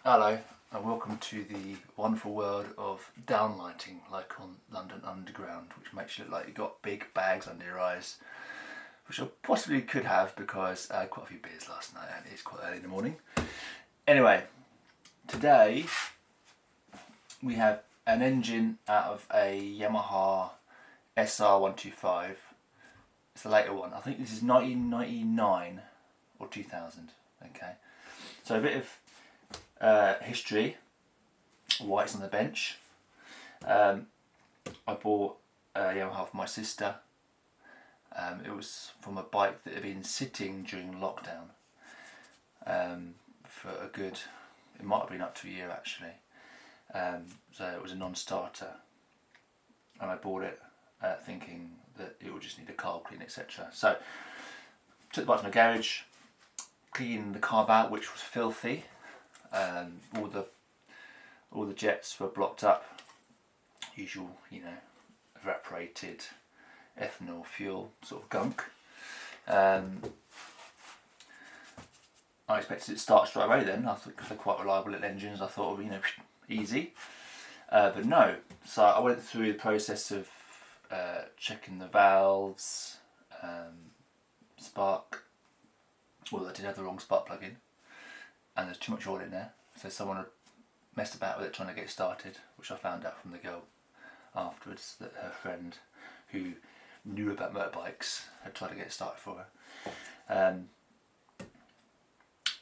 Hello and welcome to the wonderful world of downlighting, like on London Underground, which makes you look like you've got big bags under your eyes, which I possibly could have because I had quite a few beers last night and it's quite early in the morning. Anyway, today we have an engine out of a Yamaha SR125. It's the later one. I think this is 1999 or 2000. Okay, so a bit of history, why it's on the bench. I bought a Yamaha for my sister. It was from a bike that had been sitting during lockdown for a good, it might have been up to a year actually. So it was a non-starter and I bought it thinking that it would just need a carb clean, etc. So took the bike to my garage, cleaned the carb out, which was filthy. All the jets were blocked up. Usual, evaporated ethanol fuel sort of gunk. I expected it to start straight away then. I thought, because they're quite reliable little engines, I thought, easy. But no. So I went through the process of checking the valves, spark. Well, I did have the wrong spark plug in, and there's too much oil in there. So someone had messed about with it trying to get it started, which I found out from the girl afterwards, that her friend who knew about motorbikes had tried to get it started for her.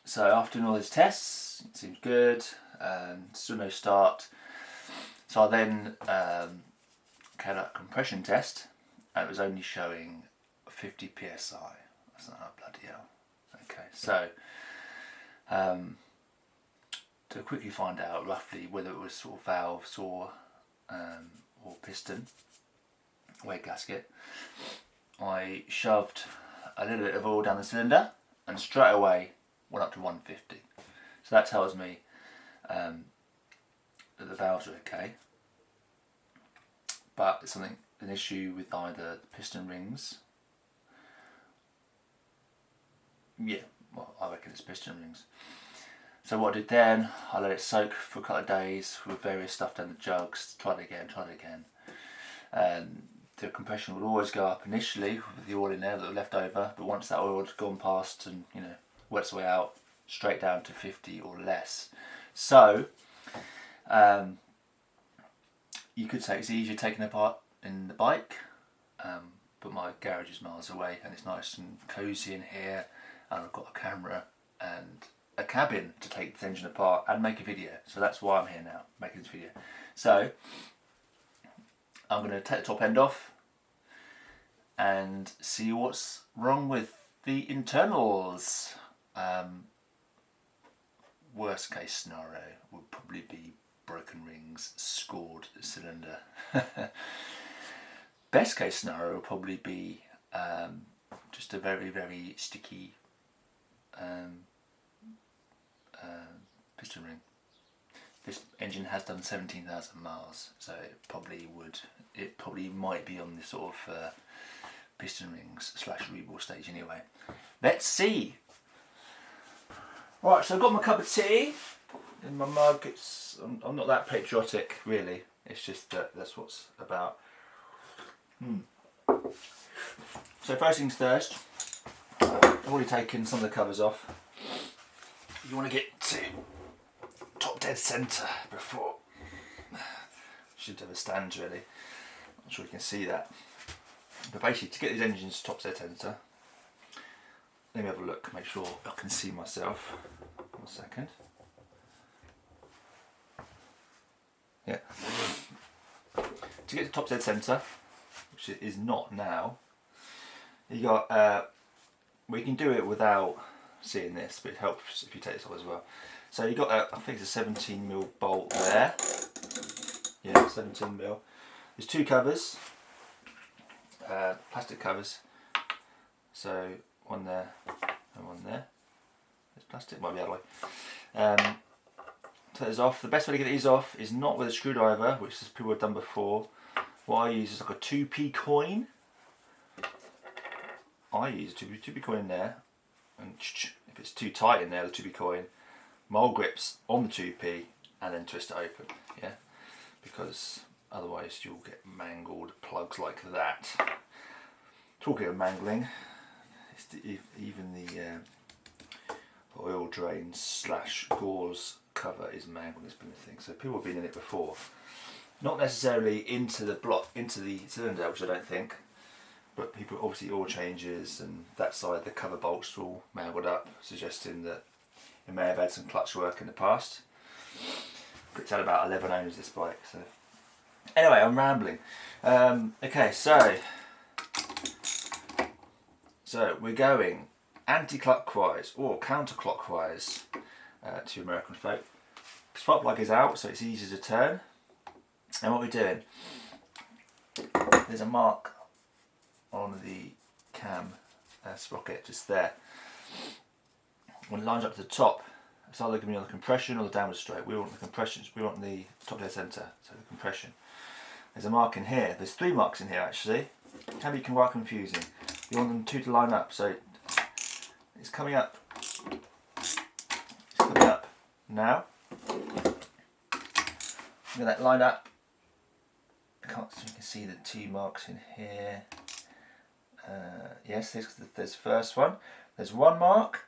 So after doing all these tests, it seems good, still no start. So I then carried out a compression test and it was only showing 50 psi. That's not, oh, bloody hell. Okay, so to quickly find out roughly whether it was sort of valves or piston, weight gasket, I shoved a little bit of oil down the cylinder and straight away went up to 150. So that tells me that the valves are okay, but it's an issue with either the piston rings. Yeah, well, I reckon it's piston rings. So what I did then, I let it soak for a couple of days with various stuff down the jugs, tried it again. The compression would always go up initially with the oil in there that was left over, but once that oil had gone past and worked its way out, straight down to 50 or less. So you could say it's easier taking apart in the bike, but my garage is miles away and it's nice and cosy in here, and I've got a camera and a cabin to take the engine apart and make a video. So that's why I'm here now, making this video. So I'm going to take the top end off and see what's wrong with the internals. Worst case scenario would probably be broken rings, scored cylinder. Best case scenario would probably be just a very, very sticky piston ring. This engine has done 17,000 miles, so it probably might be on the sort of piston rings / rebore stage anyway. Let's see. Right, so I've got my cup of tea in my mug. I'm not that patriotic really, it's just that's what's about. So first things first, I've already taken some of the covers off. You want to get to top dead centre before. Should have a stand really. I'm sure you can see that. But basically, to get these engines top dead centre, let me have a look, make sure I can see myself. 1 second. Yeah. To get to top dead centre, which it is not now, you got. Well, you can do it without seeing this, but it helps if you take this off as well. So you got I think it's a 17mm bolt there. Yeah, 17mm. There's two covers, plastic covers. So one there and one there. There's plastic, might be the other way. Take these off. The best way to get these off is not with a screwdriver, which people have done before. What I use is like a 2p coin. I use a 2p coin in there, and if it's too tight in there, the 2p coin, mould grips on the 2P and then twist it open, yeah, because otherwise you'll get mangled plugs like that. Talking of mangling, even the oil drain / gauze cover is mangled. It's been a thing. So people have been in it before, not necessarily into the cylinder, which I don't think, but people obviously oil changes and that side the cover bolts all mangled up, suggesting that it may have had some clutch work in the past. It's had about 11 owners this bike, so anyway, I'm rambling. Okay, so we're going anti-clockwise or counterclockwise to American folk. Spark plug is out, so it's easy to turn. And what we're doing, there's a mark on the cam sprocket just there. When it lines up to the top, it's either going to be on the compression or the downward stroke. We want the compression, we want the top dead centre, so the compression. There's a mark in here, there's 3 marks in here actually. It can be quite confusing. You want them 2 to line up, so it's coming up. It's coming up now. Get that line up. I can't see, you can see the 2 marks in here. Yes, there's the first one. There's 1 mark,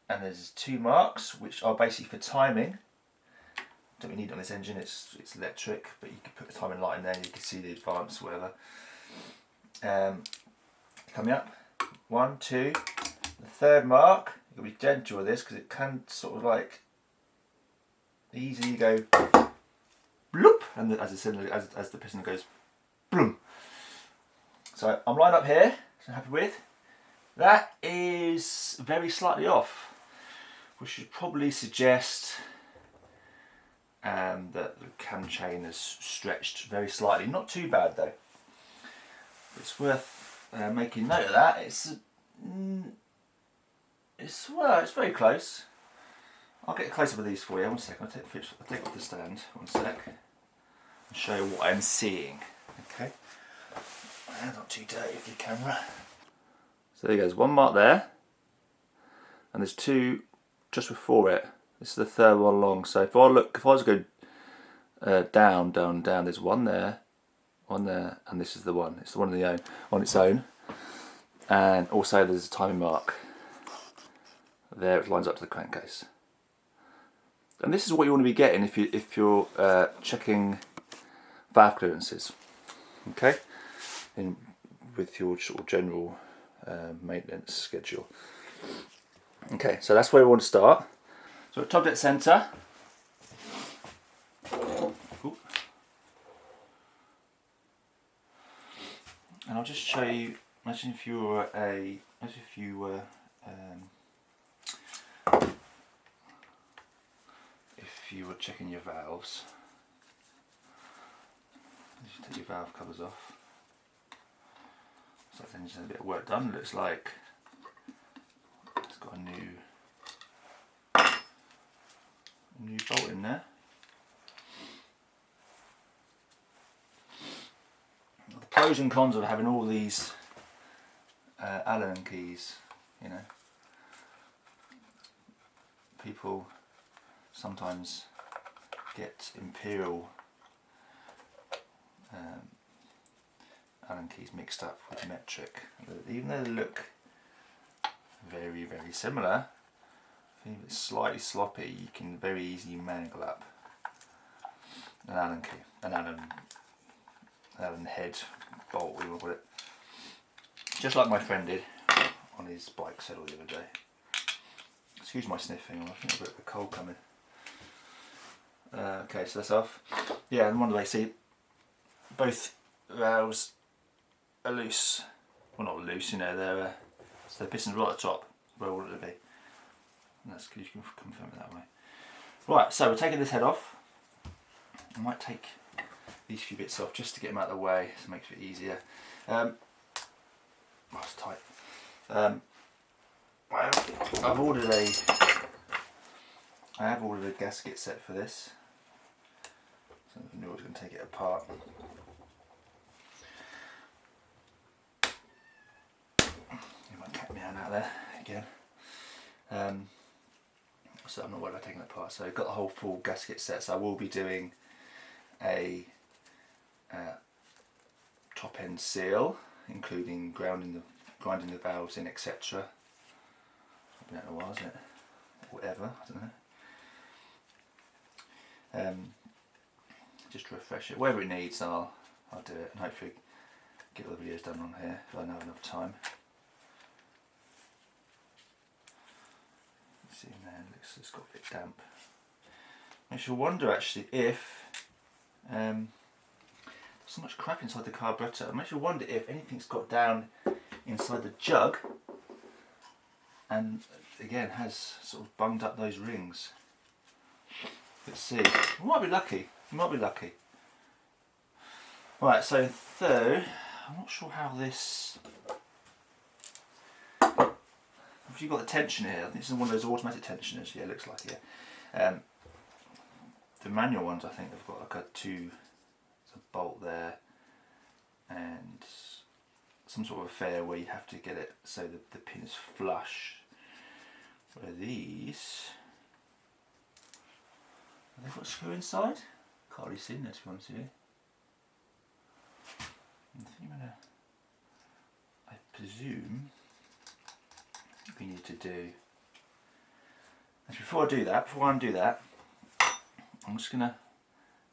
and there's 2 marks, which are basically for timing. Don't really need it on this engine, it's electric, but you can put the timing light in there and you can see the advance, whatever. Coming up, 1, 2. The 3rd mark, you've got to be gentle with this because it can sort of like easily go bloop, and as the piston goes bloom. So I'm lined up here, which I'm happy with. That is very slightly off, which should probably suggest that the cam chain has stretched very slightly. Not too bad though. It's worth making note of that. It's very close. I'll get a close up of these for you. 1 second. I'll take off the stand. 1 sec. And show you what I'm seeing. Okay. Hands not too dirty for the camera. So there goes 1 mark there, and there's 2 just before it. This is the 3rd one along. So if I was to go down, down, down, there's 1 there, 1 there, and this is the one. It's the one on its own. And also there's a timing mark there. It lines up to the crankcase. And this is what you want to be getting if you're checking valve clearances. Okay, with your sort of general maintenance schedule. Okay, so that's where we want to start. So at top dead centre, and I'll just show you. Imagine if you were checking your valves. You take your valve covers off. So then there's a bit of work done. Looks like it's got a new bolt in there. The pros and cons of having all these Allen keys, you know. People sometimes get imperial Allen keys mixed up with metric. Even though they look very, very similar, if it's slightly sloppy, you can very easily mangle up an Allen key, an Allen head bolt, we will call it. Just like my friend did on his bike saddle the other day. Excuse my sniffing, I think I've got a cold coming. Okay, so that's off. Yeah, and one way, see, both valves are loose. Well, not loose, you know, they're so the piston's right at the top, where I want it to be. And that's good, you can confirm it that way. Right, so we're taking this head off. I might take these few bits off just to get them out of the way, so it makes it easier. Oh, it's tight. I have ordered a gasket set for this. So I knew I was going to take it apart. Get my cat meowing out there again. so I'm not worried about taking that apart. So I've got the whole full gasket set, so I will be doing a top end seal, including grinding the valves in, etc. I've been out in a while, is it? Whatever, I don't know. Just to refresh it, whatever it needs, I'll do it, and hopefully get all the videos done on here if I have enough time. Let's see in there, it looks like it's got a bit damp. Makes you wonder actually if there's so much crap inside the carburetor. It makes you wonder if anything's got down inside the jug and again has sort of bunged up those rings. Let's see. We might be lucky. We might be lucky. Right, so though I'm not sure how this. If you've got the tensioner here, I think this is one of those automatic tensioners. Yeah, it looks like it. Yeah. The manual ones, I think, have got like a bolt there and some sort of affair where you have to get it so that the pin is flush. Where these, have they got a screw inside? Can't really see in there, to be honest with you. I presume we need to do. Actually, before I undo that, I'm just gonna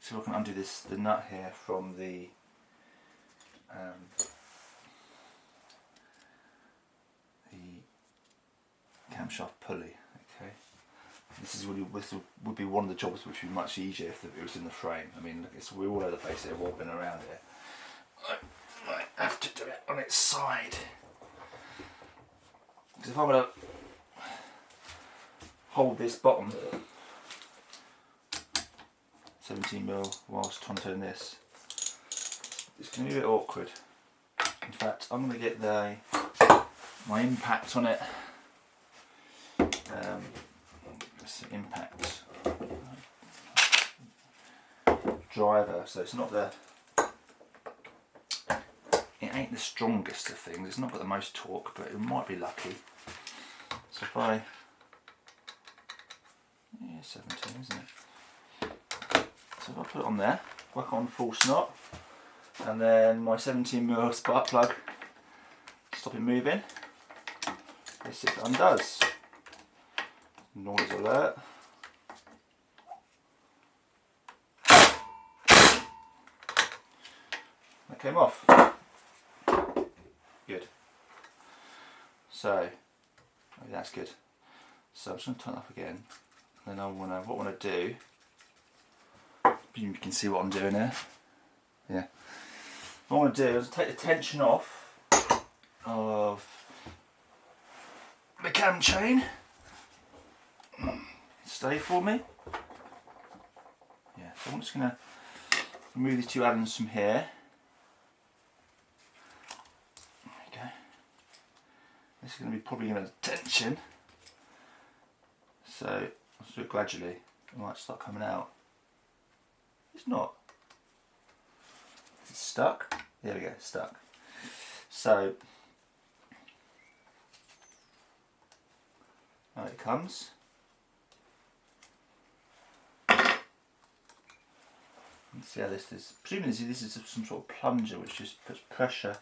see if I can undo the nut here from the camshaft pulley. Okay, this would be one of the jobs which would be much easier if it was in the frame. I mean, look, we're all over the place here, wobbling around here. I might have to do it on its side. Because if I'm going to hold this bottom 17mm whilst trying to turn this, it's going to be a bit awkward. In fact, I'm going to get my impact on it. Impact driver, so it's not it ain't the strongest of things, it's not got the most torque, but it might be lucky. So if I, 17, isn't it? So if I put it on there, whack on full snot, and then my 17mm spark plug, stop it moving, this it undoes. Noise alert. That came off. Good. So, that's good. So I'm just going to turn it off again. And then what I want to do, you can see what I'm doing here. Yeah. What I want to do is take the tension off of the cam chain. Stay for me. Yeah, so I'm just going to remove these two Allens from here. There we go. This is going to be probably going to tension. So I'll do it gradually. It might start coming out. It's not. Is it stuck? There we go, it's stuck. So out it comes. Let's see how this is. Presumably this is some sort of plunger which just puts pressure.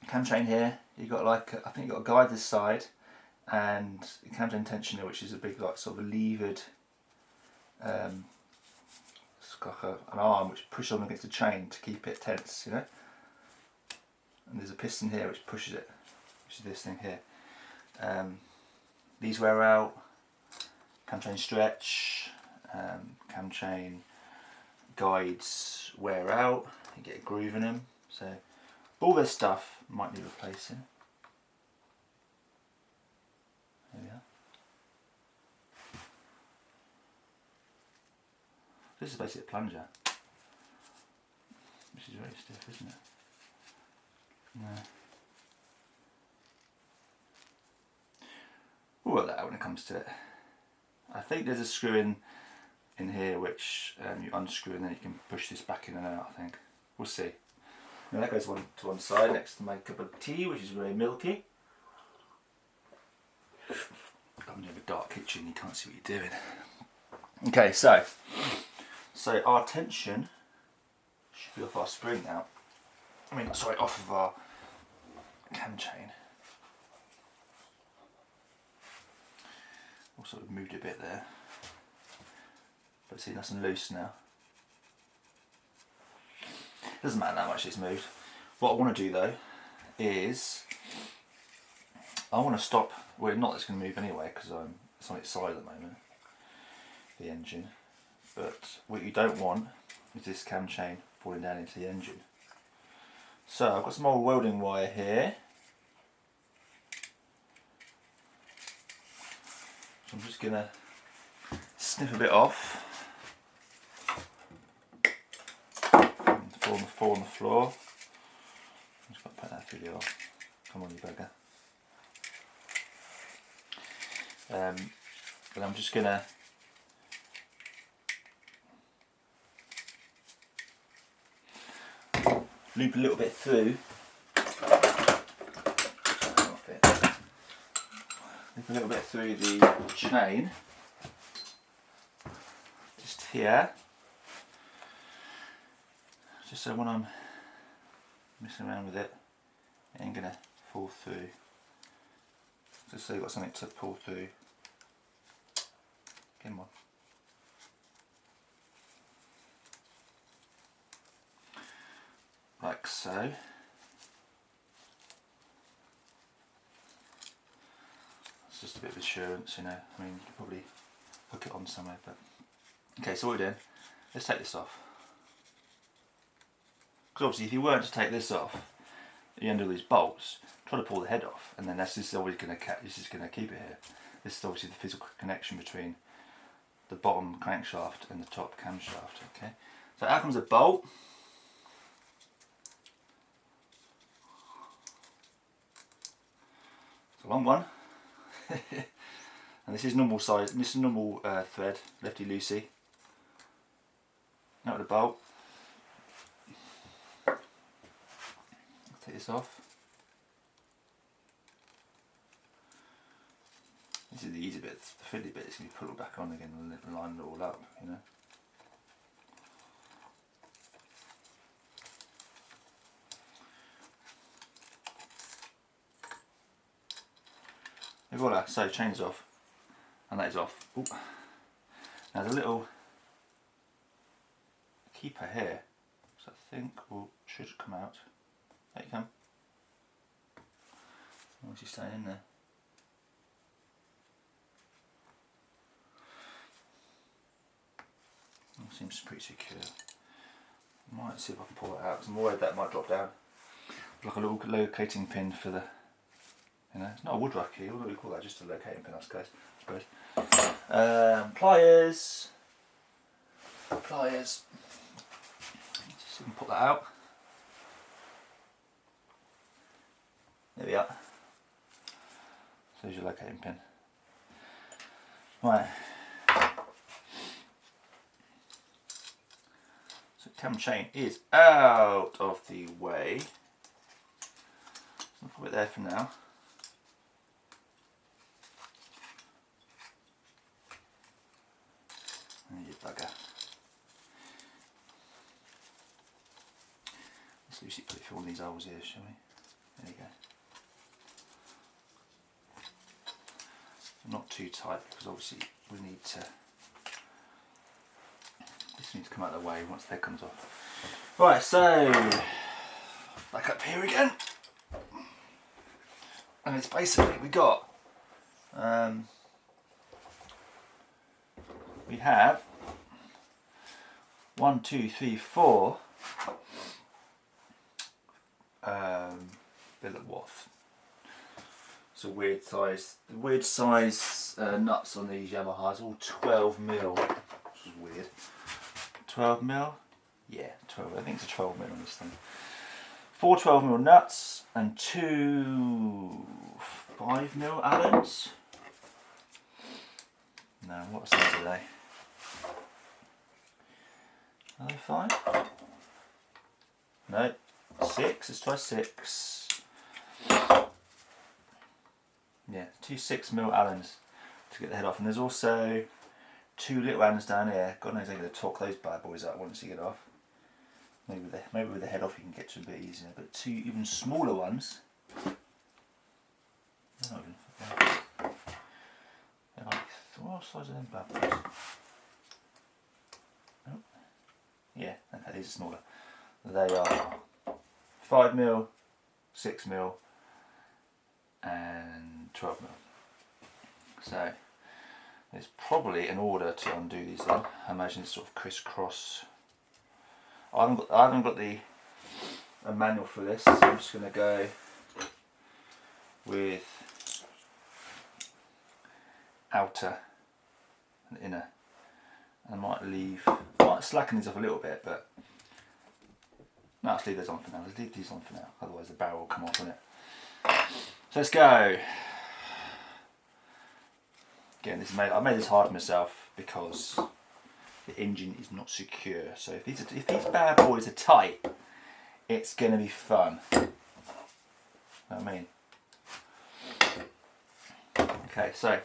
Cam chain here, you've got like I think you've got a guide this side and a cam chain tensioner which is a big like sort of a levered it's like an arm which pushes on against the chain to keep it tense, you know. And there's a piston here which pushes it, which is this thing here. These wear out, cam chain stretch, cam chain guides wear out, you get a groove in them, so all this stuff might need replacing. There we are. This is basically a plunger, which is very stiff, isn't it? No. We'll work that out when it comes to it. I think there's a screw in here which you unscrew and then you can push this back in and out, I think. We'll see. Now that goes to one side next to my cup of tea, which is very milky. when you have a dark kitchen, you can't see what you're doing. Okay, so our tension should be off our spring now. Off of our cam chain. Also, we've moved a bit there, but see, nice and loose now. Doesn't matter how much it's moved. What I want to do though is I want to stop. Well, not that it's going to move anyway because it's on its side at the moment, the engine. But what you don't want is this cam chain falling down into the engine. So I've got some old welding wire here. So I'm just going to snip a bit off. Fall on the floor. I'm just going to put that through the hole. Come on, you bugger. And I'm just going to loop a little bit through. Loop a little bit through the chain. Just here. Just so when I'm messing around with it, it ain't gonna fall through. Just so you've got something to pull through. Come on. Like so. It's just a bit of assurance, you know. I mean, you could probably hook it on somewhere, but okay. So what we're doing? Let's take this off. Because obviously, if you weren't to take this off, at the end of these bolts, try to pull the head off, and then this is always going to keep it here. This is obviously the physical connection between the bottom crankshaft and the top camshaft. Okay. So out comes a bolt. It's a long one, and this is normal size. This is normal thread, lefty loosey. Out with the bolt. Take this off. This is the easy bit. The fiddly bit is going to be put it back on again and line it all up, you know. And voila, so chain's off, and that is off. Ooh. Now there's a little keeper here, so I think should come out. There you come. What's he staying in there? It seems pretty secure. I might see if I can pull it out, because I'm worried that might drop down. Like a little locating pin for the, you know, it's not a woodruff key, what do we call that? Just a locating pin, I suppose. Pliers. Just so we can pull that out. There we are. So there's your locating pin. Right. So cam chain is out of the way. So I'll put it there for now. And you bugger. Let's loosely put it through one of these holes here, shall we? There you go. Not too tight, because obviously we need to. This needs to come out of the way once the head comes off. Right, so back up here again, and it's basically we got we have 1, 2, 3, 4 billet watt. So weird size nuts on these Yamahas, all 12mm, which is weird. 12mm? Yeah, 12. I think it's a 12mm on this thing. 4 12mm nuts and 2 5mm Allens. No, what size are they? Are they 5? No, 6. Let's try 6. Yeah, 2 6mm Allens. to get the head off. And there's also 2 little ends down here. God knows I'm going to torque those bad boys out once you get off. Maybe with the head off you can get to a bit easier. But 2 even smaller ones. They're not even, they're like, what size are them bad boys? Oh. Yeah, okay, these are smaller. They are 5mm, 6mm, and 12mm. So it's probably in order to undo these then. I imagine it's sort of crisscross. I haven't got a manual for this, so I'm just going to go with outer and inner. I might slacken these off a little bit, but no, let's leave those on for now. Let's leave these on for now, otherwise the barrel will come off on it. So let's go. Again, I made this hard myself because the engine is not secure. So if these bad boys are tight, it's going to be fun. You know what I mean? Okay, so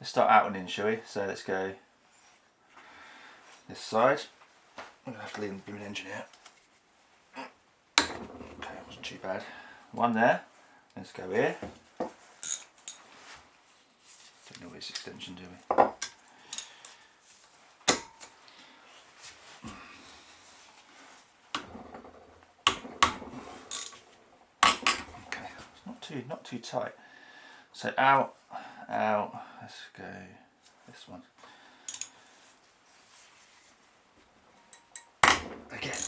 let's start out and in, shall we? So let's go this side. I'm going to have to leave the blooming engine here. Okay, it wasn't too bad. One there. Let's go here. Don't know this extension, do we? Okay, it's not too tight. So out. Let's go this one. Again,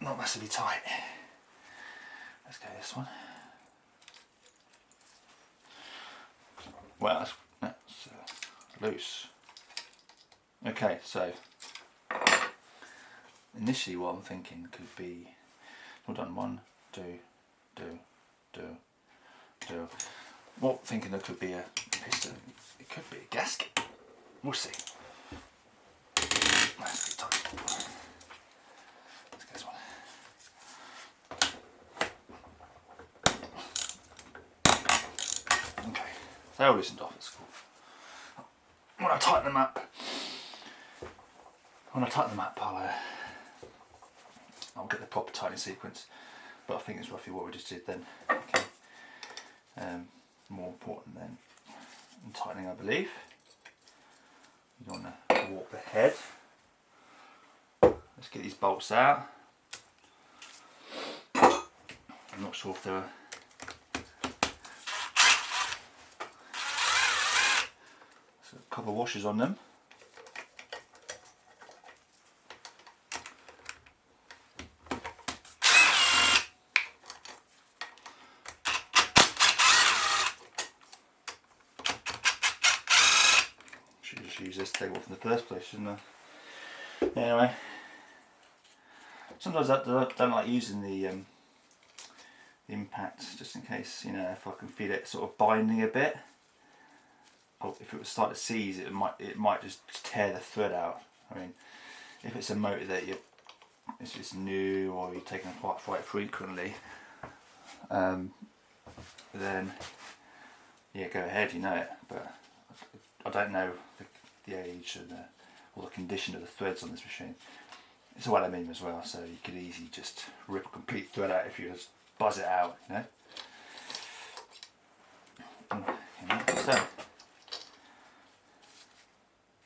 not massively tight. Let's go this one. Well, that's loose. Okay, so initially what I'm thinking could be, well done, 1, 2, do. What I'm thinking there could be a piston. It could be a gasket. We'll see. That's a bit tight. Let's get this one. Okay, they all loosened off at school. When I tighten them up, I'll get the proper tightening sequence. But I think it's roughly what we just did then. Okay. More important than tightening, I believe. You want to warp the head. Let's get these bolts out. I'm not sure if there are. So a couple of washers on them. Use this to take off in the first place, shouldn't I? Anyway, sometimes I don't like using the impact, just in case, you know, if I can feel it sort of binding a bit. Or if it would start to seize, it might just tear the thread out. I mean, if it's a motor that it's just new or you're taking apart quite frequently, then yeah, go ahead, you know it. But I don't know the age and or the condition of the threads on this machine. It's what I mean as well, so you could easily just rip a complete thread out if you just buzz it out, you know. So,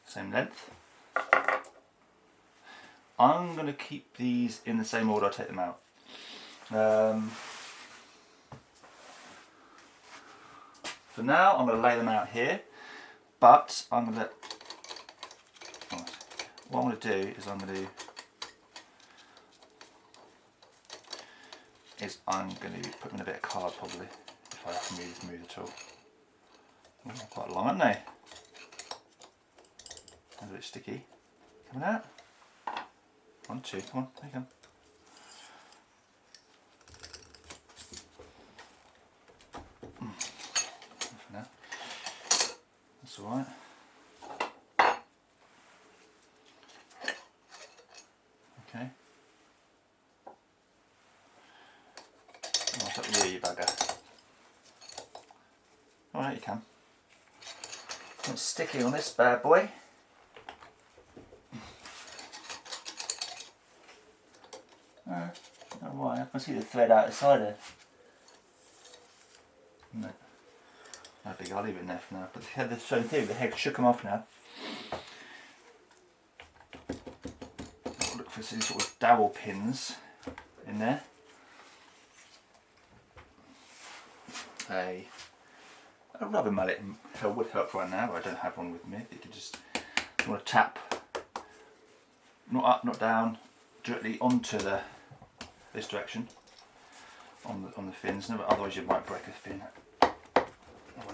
same length. I'm going to keep these in the same order I take them out. For now, I'm going to lay them out here, but I'm going to. What I'm going to do is I'm going to put them in a bit of carb probably, if I can really smooth at all. Oh, quite long, aren't they? A bit sticky. Coming out. 1, 2, come on, there you go. For now. That's alright. Okay. What's up with you bugger? Alright, you can. working on this bad boy. Oh, right, I can see the thread out the side there. No big, I'll leave it in there for now. But the head, the same thing, the head shook them off now. I'll look for some sort of dowel pins in there. A rubber mallet would help right now, but I don't have one with me. You can just, you want to tap, not up, not down, directly onto this direction on the fins. No, but otherwise you might break a fin. Oh,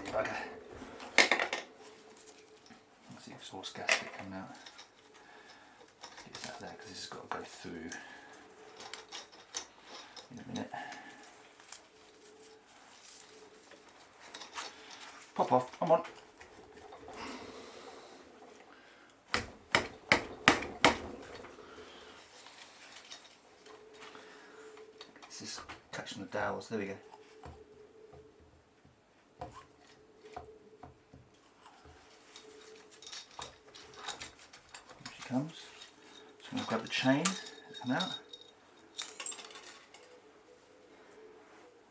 you bugger. Let's see exhaust gasket coming out. Get this out there because this has got to go through in a minute. Pop off, come on. This is catching the dowels, there we go. Here she comes. Just going to grab the chain, come out.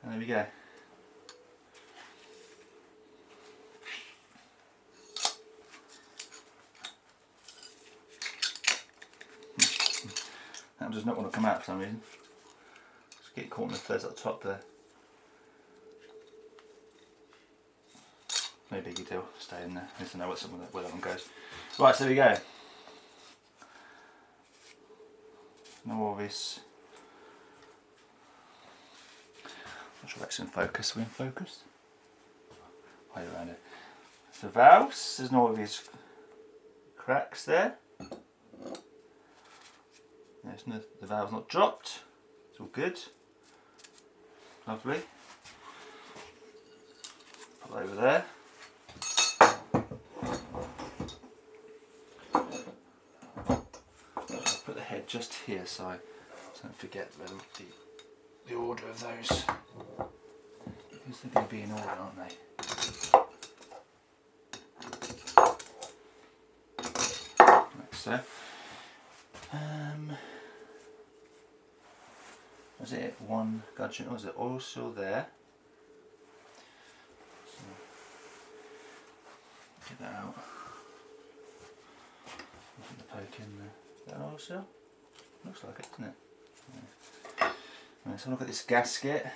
And there we go. That does not want to come out for some reason. Just get caught in the threads at the top there. No biggie deal, stay in there. I need to know where that one goes. Right, so there we go. No obvious. Not sure that's in focus. Are we in focus? Way around it. So valves, there's no obvious cracks there. The valve's not dropped, it's all good. Lovely. Put that over there. I'll put the head just here so I don't forget the order of those. Because they're going to be in order, aren't they? Like so. Was it one gudgeon? Was it oil still there? So, get that out. Put the poke in there. Is that an oil seal? Looks like it, doesn't it? Yeah. Right, so look at this gasket.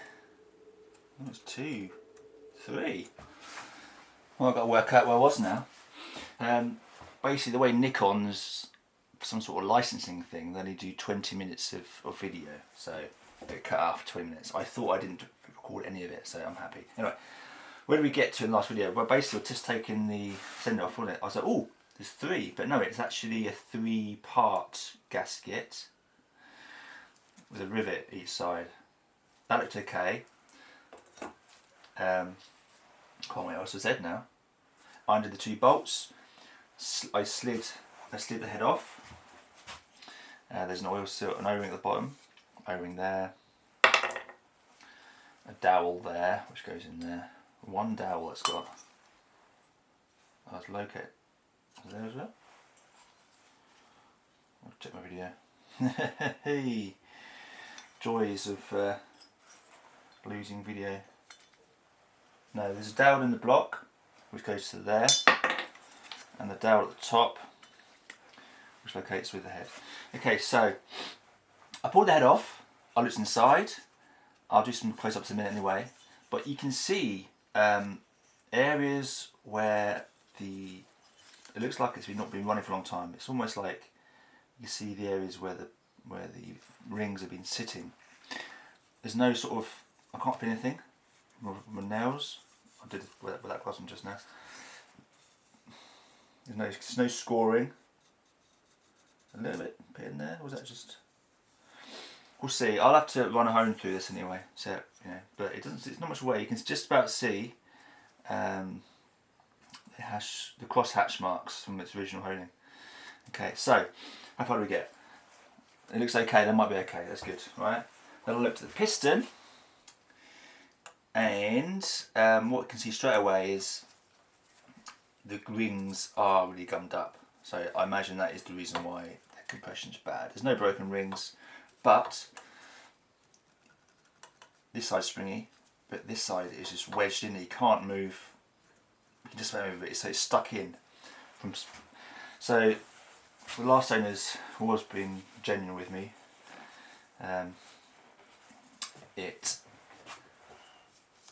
Oh, it's 2, 3. Well, I've got to work out where I was now. Basically, the way Nikon's some sort of licensing thing, they only do 20 minutes of video, so it cut out for 20 minutes. I thought I didn't record any of it, so I'm happy. Anyway, where did we get to in the last video? Well, basically we're just taking the sender off, wasn't it? I was like, oh, there's 3, but no, it's actually a 3-part gasket with a rivet each side. That looked okay. Can't wait what else I said now. I undid the 2 bolts. I slid the head off. There's an oil seal, an O-ring at the bottom, O-ring there, a dowel there, which goes in there. One dowel it's got. Oh, it's locate. Is there as well? I'll check my video. Hey, joys of losing video. No, there's a dowel in the block, which goes to there, and the dowel at the top, which locates with the head. Okay, so I pulled the head off. I looked inside. I'll do some close-ups in a minute anyway. But you can see areas where it looks like it's not been running for a long time. It's almost like you see the areas where the rings have been sitting. There's no sort of, I can't feel anything. My nails, I did with that gloss on just now. There's no scoring. A little bit in there, or was that just? We'll see. I'll have to run a hone through this anyway. So but it doesn't. It's not much away. You can just about see the cross hatch marks from its original honing. Okay, so how far do we get? It looks okay. That might be okay. That's good, right? Then I'll look to the piston, and what you can see straight away is the rings are really gummed up. So I imagine that is the reason why the compression's bad. There's no broken rings, but this side's springy, but this side is just wedged in. You can't move. You can just move it, so it's stuck in. So the last owners have always been genuine with me. It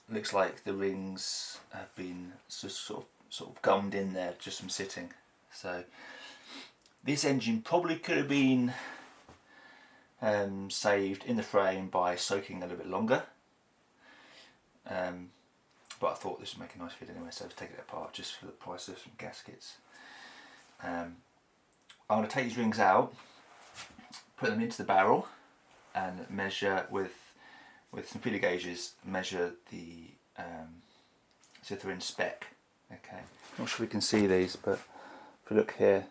looks like the rings have been sort of gummed in there just from sitting. So this engine probably could have been saved in the frame by soaking a little bit longer. But I thought this would make a nice fit anyway, so I've taken it apart just for the price of some gaskets. I'm going to take these rings out, put them into the barrel, and measure with some feeler gauges, measure the so they're in spec. Okay, not sure if we can see these, but if we look here,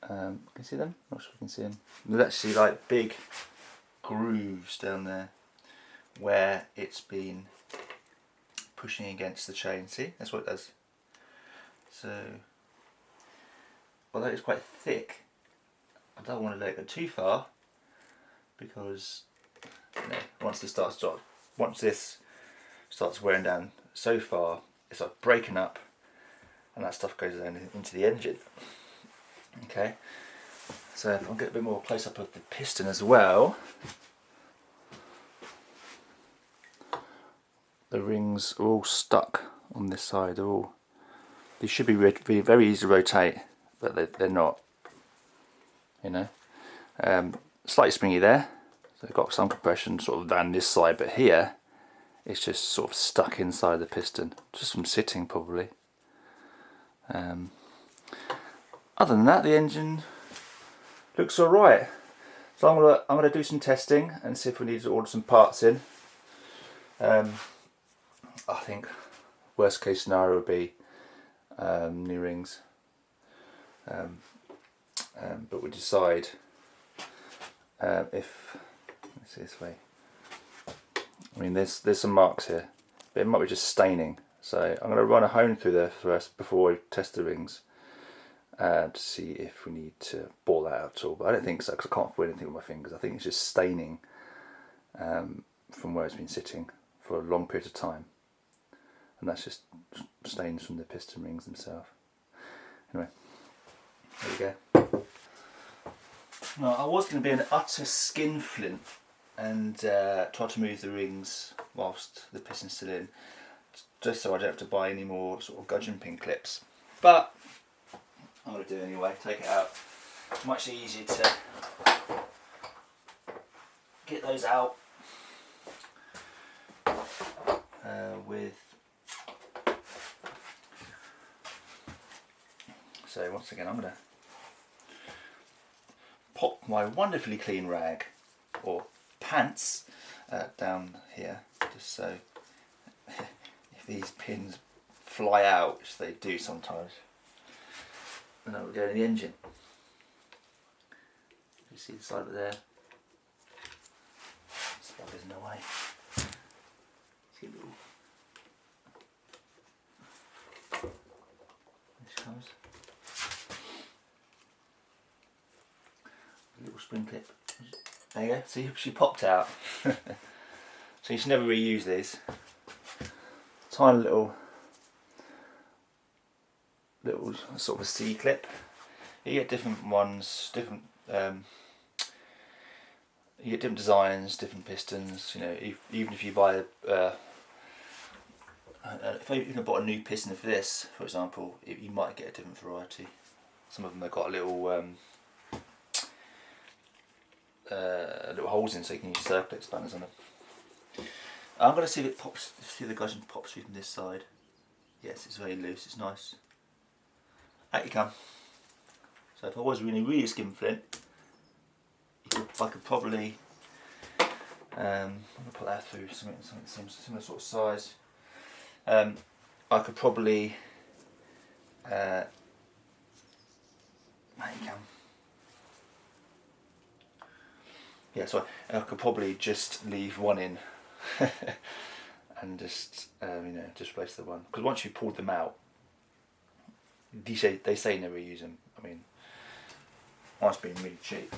can you see them? Not sure if we can see them. There's actually like big grooves down there where it's been pushing against the chain. See, that's what it does. So although it's quite thick, I don't want to let it go too far, because once this starts wearing down so far, it's like breaking up, and that stuff goes down into the engine. Okay, so if I get a bit more close up of the piston as well, the rings are all stuck on this side. These should be very easy to rotate, but they're not. You know, slightly springy there, so they've got some compression sort of down this side, but here it's just sort of stuck inside the piston, just from sitting probably. Other than that, the engine looks alright. So I'm gonna do some testing and see if we need to order some parts in. I think worst case scenario would be new rings, but we'll decide if, let's see this way. I mean, there's some marks here, but it might be just staining. So I'm going to run a hone through there first before we test the rings, to see if we need to bore that out at all. But I don't think so, because I can't feel anything with my fingers. I think it's just staining from where it's been sitting for a long period of time, and that's just stains from the piston rings themselves. Anyway, there we go. Now, I was going to be an utter skinflint and try to move the rings whilst the piston's still in, just so I don't have to buy any more sort of gudgeon pin clips. But I'm going to do it anyway, take it out. It's much easier to get those out with. So once again, I'm going to pop my wonderfully clean rag, or pants, down here, just so if these pins fly out, which they do sometimes, then that will go in the engine. You see the side of it there? Slug is in the way. See a little. This comes. A little spring clip. There you go. See, she popped out. So you should never reuse these. Tiny little sort of a C clip. You get different ones, different. You get different designs, different pistons. You know, even if you buy if you bought a new piston for this, for example, you might get a different variety. Some of them have got a little holes in, so you can use circle expanders on them. I'm going to see if it pops. See if the gudgeon pops through from this side. Yes, it's very loose. It's nice. Out you come. So if I was really skinflint, I could probably. I'm going to put that through something similar sort of size. I could probably. Out you come. Yeah, so I could probably just leave one in and just just replace the one, because once you pulled them out, They say never use them. I mean, mine's been really cheap.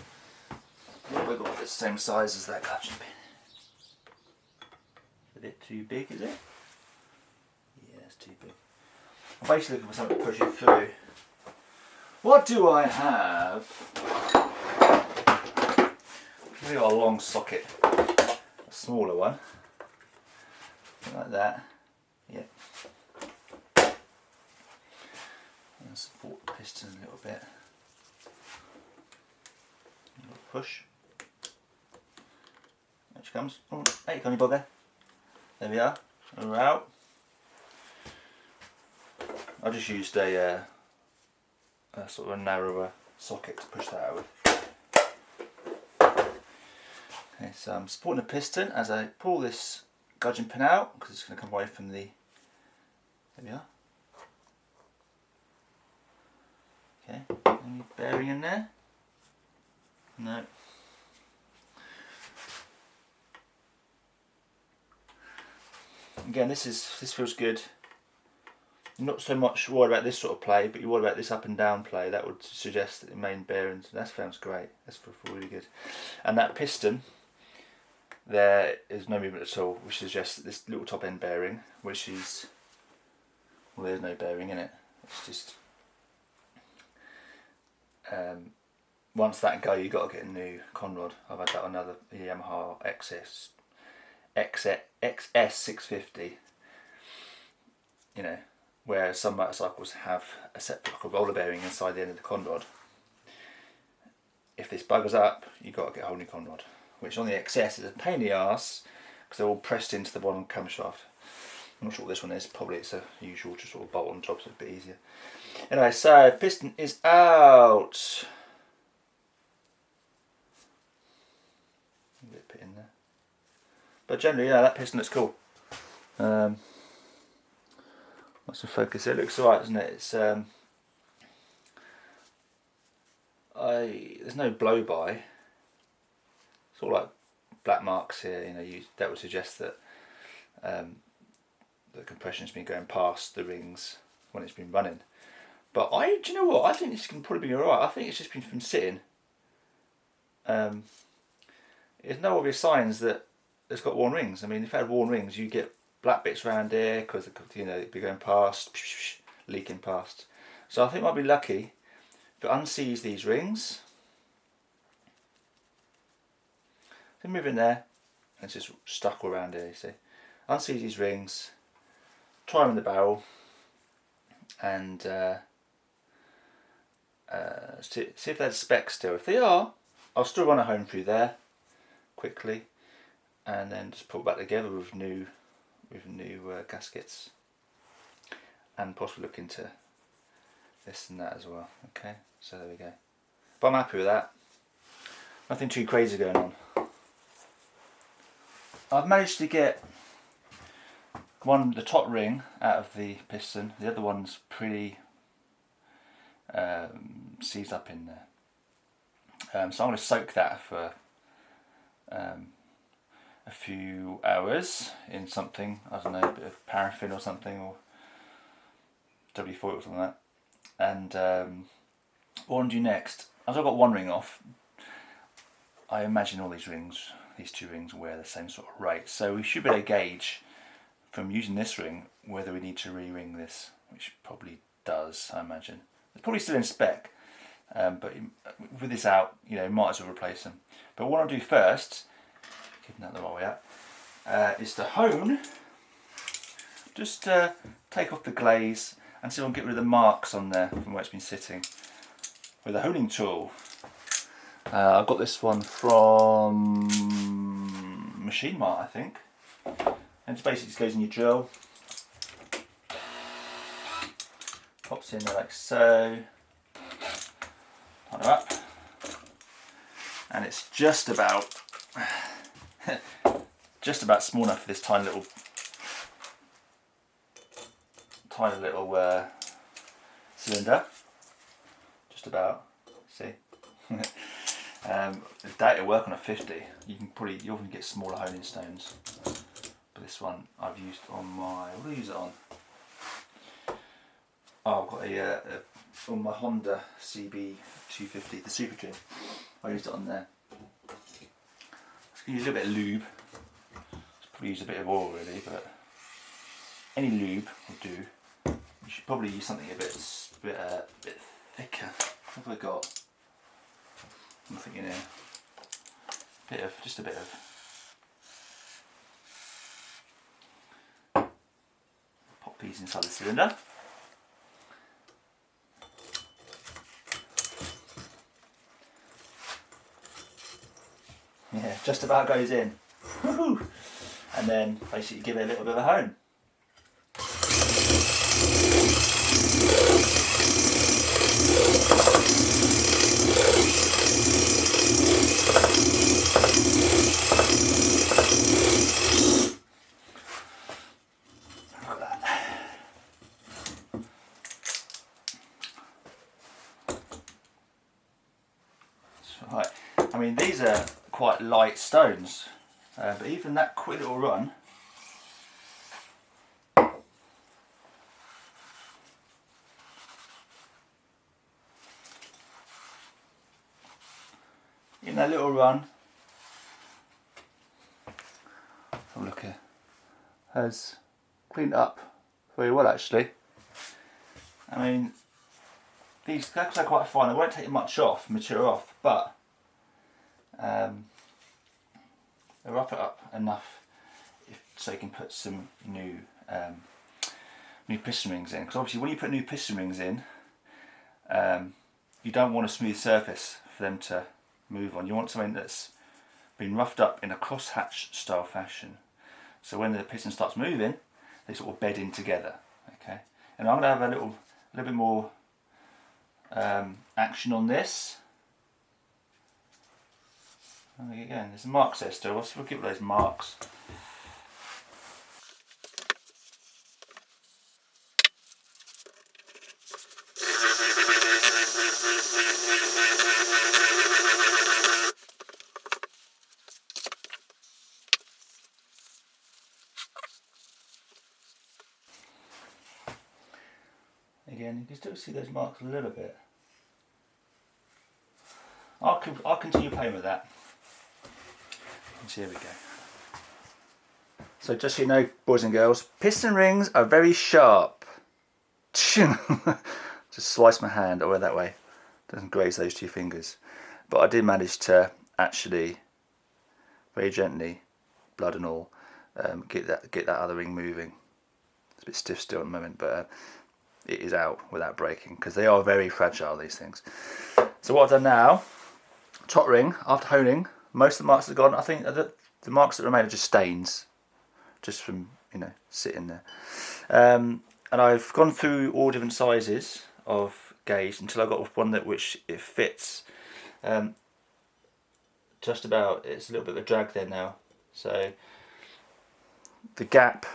We've got the same size as that gudgeon pin. A bit too big, is it? Yeah, it's too big. I'm basically looking for something to push it through. What do I have? We've got a long socket, a smaller one, like that. Yep. And support the piston a little bit. A little push. There she comes. Oh, hey, can you bugger? There we are. We're out. I just used a sort of a narrower socket to push that out with. Okay, so I'm supporting the piston as I pull this gudgeon pin out because it's going to come away from the. There we are. Okay, any bearing in there? No. Again, this feels good. Not so much worried about this sort of play, but you're worried about this up and down play. That would suggest that the main bearings. That sounds great. That's really good. And that piston, there is no movement at all, which suggests that this little top end bearing, which is, well, there's no bearing in it. It's just once that go, you've got to get a new conrod. I've had that on another Yamaha XS650. You know, where some motorcycles have a separate roller bearing inside the end of the conrod. If this buggers up, you've got to get a whole new conrod, which on the XS is a pain in the arse because they're all pressed into the bottom camshaft. I'm not sure what this one is. Probably it's a usual just sort of bolt on top, so it's a bit easier. Anyway, so piston is out. A bit in there, but generally, yeah, that piston looks cool. What's the focus? It looks alright, doesn't it? It's there's no blow by. It's all like black marks here. You know, that would suggest that the compression's been going past the rings when it's been running. But do you know what? I think this can probably be alright. I think it's just been from sitting. There's no obvious signs that it's got worn rings. I mean, if it had worn rings, you get black bits around here because it'd be going past, leaking past. So I think I might be lucky if it unsees these rings. So move in there, and it's just stuck all around here. You see, unsees these rings, try them in the barrel, and see if they're spec still. If they are, I'll still run a home through there quickly, and then just put it back together with new gaskets, and possibly look into this and that as well. Okay, so there we go. But I'm happy with that. Nothing too crazy going on. I've managed to get the top ring out of the piston. The other one's pretty seized up in there. So I'm going to soak that for a few hours in something, I don't know, a bit of paraffin or something, or WD-40 or something like that. And what I'm going to do next, as I've got one ring off, I imagine all these two rings wear the same sort of rate. So we should be able to gauge from using this ring whether we need to re-ring this, which probably does, I imagine. It's probably still in spec, but with this out, might as well replace them. But what I'll do first, keeping that the right way up, is to hone. Just take off the glaze and see if I can get rid of the marks on there from where it's been sitting with a honing tool. I've got this one from Machine Mart, I think, and it basically just goes in your drill, pops in there like so, tighten it up, and it's just about small enough for this tiny little cylinder. Just about. See. That it'll work on a 50. You often get smaller honing stones, but this one I've used on my. What do I use it on? Oh, I've got on my Honda CB250, the Super Trim. I used it on there. Just gonna use a little bit of lube. Probably use a bit of oil really, but any lube will do. You should probably use something a bit thicker. What have I got? Nothing in here. Just a bit of. Pop these inside the cylinder. Yeah, just about goes in. Woohoo! And then basically give it a little bit of a hone. Like that. That's right. I mean, these are quite light stones, but even that quick little run have a look here, has cleaned up very well actually. I mean, these scraps are quite fine, they won't take much off, mature off, but they rough it up enough so you can put some new piston rings in, because obviously when you put new piston rings in, you don't want a smooth surface for them to move on. You want something that's been roughed up in a crosshatch style fashion, so when the piston starts moving they sort of bed in together. Okay, and I'm going to have a little bit more action on this. Again, there's marks there still. Let's look at those marks. Again, you can still see those marks a little bit. I'll continue playing with that. So here we go. So just so you know, boys and girls, piston rings are very sharp. Just slice my hand over that way. Doesn't graze those two fingers. But I did manage to actually, very gently, blood and all, get that other ring moving. It's a bit stiff still at the moment, but it is out without breaking, because they are very fragile, these things. So what I've done now, top ring, after honing, most of the marks are gone. I think the marks that remain are just stains, just from, you know, sitting there. And I've gone through all different sizes of gauge until I got one which it fits. Just about, it's a little bit of a drag there now. So the gap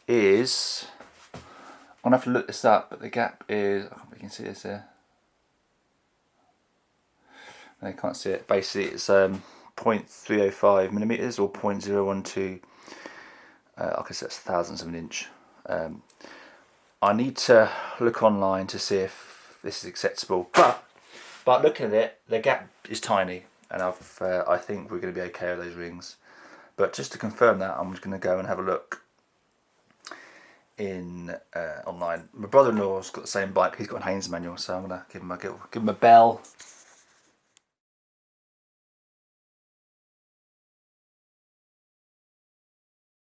is, I'm gonna have to look this up, but the gap is, I don't know if you can see this there. No, you can't see it. Basically, it's 0.305 millimeters or 0.012. I guess that's thousandths of an inch. I need to look online to see if this is acceptable, but looking at it, the gap is tiny, and I think we're going to be okay with those rings. But just to confirm that, I'm just going to go and have a look in online. My brother-in-law's got the same bike. He's got a Haynes manual, so I'm going to give him a bell